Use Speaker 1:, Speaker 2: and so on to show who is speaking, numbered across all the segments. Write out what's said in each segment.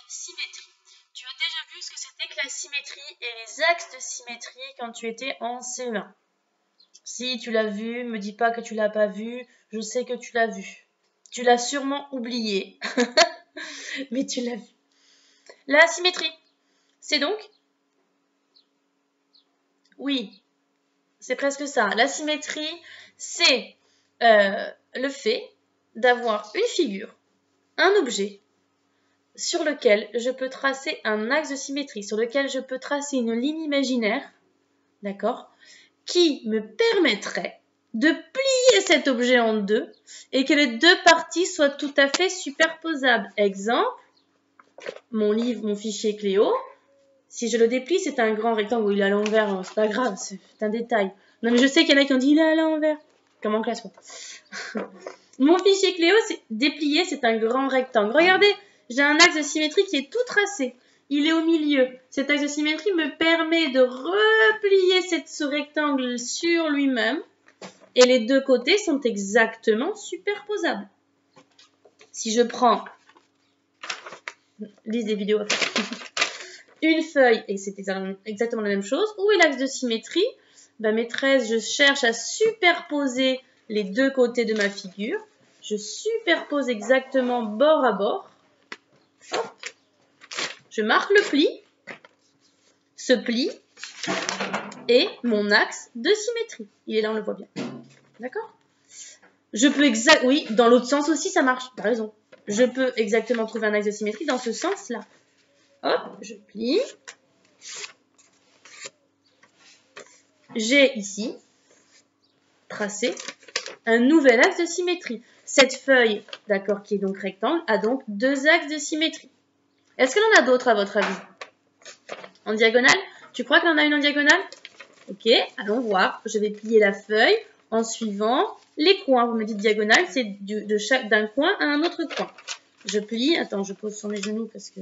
Speaker 1: symétrie. Tu as déjà vu ce que c'était que la symétrie et les axes de symétrie quand tu étais en CE1. Si tu l'as vu, me dis pas que tu l'as pas vu, je sais que tu l'as vu. Tu l'as sûrement oublié, mais tu l'as vu. La symétrie, c'est donc... Oui, c'est presque ça. La symétrie, c'est le fait d'avoir une figure, un objet, sur lequel je peux tracer un axe de symétrie, sur lequel je peux tracer une ligne imaginaire, d'accord, qui me permettrait de plier cet objet en deux et que les deux parties soient tout à fait superposables. Exemple, mon livre, mon fichier Cléo, si je le déplie, c'est un grand rectangle où il est à l'envers, c'est pas grave, c'est un détail. Non mais je sais qu'il y en a qui ont dit il est à l'envers, comme en classe. Mon fichier Cléo, c'est déplié, c'est un grand rectangle. Regardez, j'ai un axe de symétrie qui est tout tracé. Il est au milieu. Cet axe de symétrie me permet de replier ce rectangle sur lui-même. Et les deux côtés sont exactement superposables. Si je prends... Lise des vidéos à faire. Une feuille, et c'est exactement la même chose. Où est l'axe de symétrie? Mes 13, je cherche à superposer les deux côtés de ma figure. Je superpose exactement bord à bord. Hop. Je marque le pli. Ce pli est mon axe de symétrie. Il est là, on le voit bien. D'accord? Je peux oui, dans l'autre sens aussi, ça marche. T'as raison. Je peux exactement trouver un axe de symétrie dans ce sens-là. Hop, je plie. J'ai ici tracé un nouvel axe de symétrie. Cette feuille, d'accord, qui est donc rectangle, a donc deux axes de symétrie. Est-ce qu'elle en a d'autres à votre avis? En diagonale? Tu crois qu'elle en a une en diagonale? Ok, allons voir. Je vais plier la feuille en suivant les coins. Vous me dites diagonale, c'est d'un coin à un autre coin. Je plie. Attends, je pose sur mes genoux parce que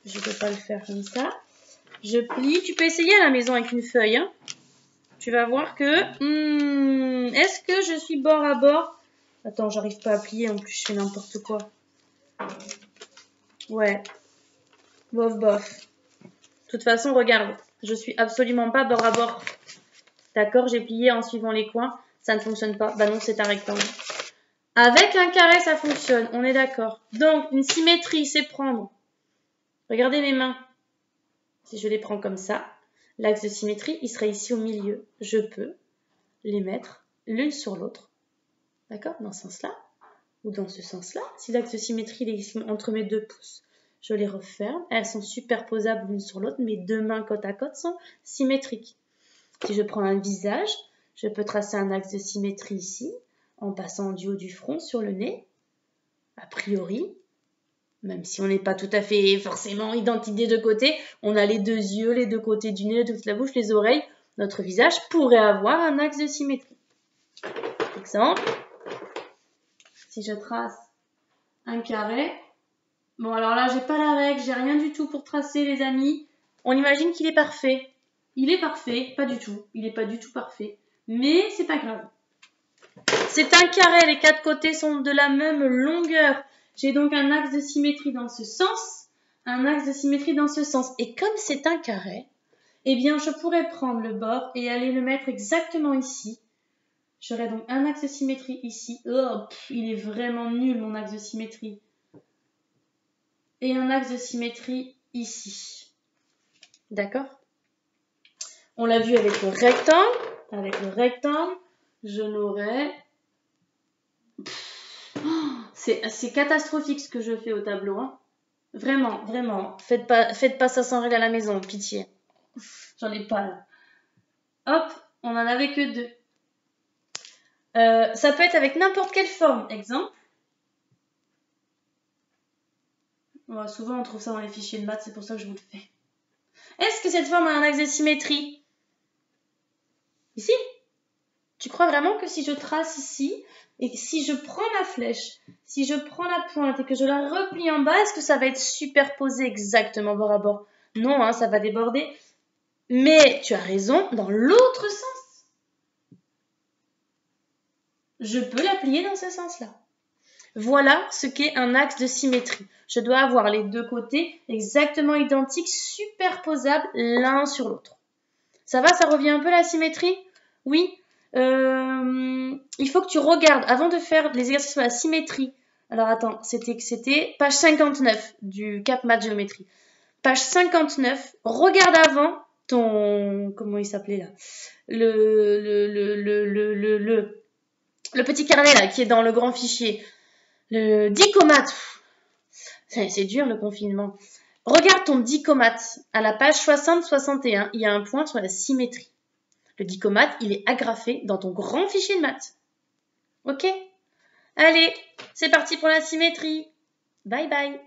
Speaker 1: je ne peux pas le faire comme ça. Je plie. Tu peux essayer à la maison avec une feuille. Hein. Tu vas voir que... est-ce que je suis bord à bord? Attends, j'arrive pas à plier. En plus, je fais n'importe quoi. Ouais. Bof, bof. De toute façon, regarde. Je suis absolument pas bord à bord. D'accord, j'ai plié en suivant les coins. Ça ne fonctionne pas. Bah non, c'est un rectangle. Avec un carré, ça fonctionne. On est d'accord. Donc, une symétrie, c'est prendre... Regardez mes mains. Si je les prends comme ça, l'axe de symétrie, il serait ici au milieu. Je peux les mettre l'une sur l'autre. D'accord? Dans ce sens-là. Ou dans ce sens-là. Si l'axe de symétrie il est ici entre mes deux pouces, je les referme. Elles sont superposables l'une sur l'autre. Mes deux mains côte à côte sont symétriques. Si je prends un visage, je peux tracer un axe de symétrie ici, en passant du haut du front sur le nez. A priori, même si on n'est pas tout à fait forcément identiques des deux côtés, on a les deux yeux, les deux côtés du nez, toute la bouche, les oreilles. Notre visage pourrait avoir un axe de symétrie. Exemple, si je trace un carré, bon alors là j'ai pas la règle, j'ai rien du tout pour tracer les amis. On imagine qu'il est parfait. Il est parfait, pas du tout. Il n'est pas du tout parfait, mais c'est pas grave. C'est un carré, les quatre côtés sont de la même longueur. J'ai donc un axe de symétrie dans ce sens, un axe de symétrie dans ce sens. Et comme c'est un carré, eh bien je pourrais prendre le bord et aller le mettre exactement ici. J'aurais donc un axe de symétrie ici. Oh, il est vraiment nul mon axe de symétrie. Et un axe de symétrie ici. D'accord? On l'a vu avec le rectangle. Avec le rectangle, je n'aurais... C'est catastrophique ce que je fais au tableau. Hein. Vraiment, vraiment. Faites pas ça sans règle à la maison, pitié. J'en ai pas là. Hop, on en avait que deux. Ça peut être avec n'importe quelle forme. Exemple. Ouais, souvent on trouve ça dans les fichiers de maths, c'est pour ça que je vous le fais. Est-ce que cette forme a un axe de symétrie? Ici? Tu crois vraiment que si je trace ici, et si je prends ma flèche, si je prends la pointe et que je la replie en bas, est-ce que ça va être superposé exactement bord à bord? Non, hein, ça va déborder. Mais tu as raison, dans l'autre sens. Je peux la plier dans ce sens-là. Voilà ce qu'est un axe de symétrie. Je dois avoir les deux côtés exactement identiques, superposables l'un sur l'autre. Ça va, ça revient un peu la symétrie? Oui. Il faut que tu regardes, avant de faire les exercices sur la symétrie. Alors attends, c'était page 59 du Cap Maths Géométrie. Page 59, regarde avant ton... Comment il s'appelait là? Le petit carnet là, qui est dans le grand fichier. Le dicomate. C'est dur le confinement. Regarde ton dicomate. À la page 60-61, il y a un point sur la symétrie. Le dicomate, il est agrafé dans ton grand fichier de maths. Ok? Allez, c'est parti pour la symétrie. Bye bye.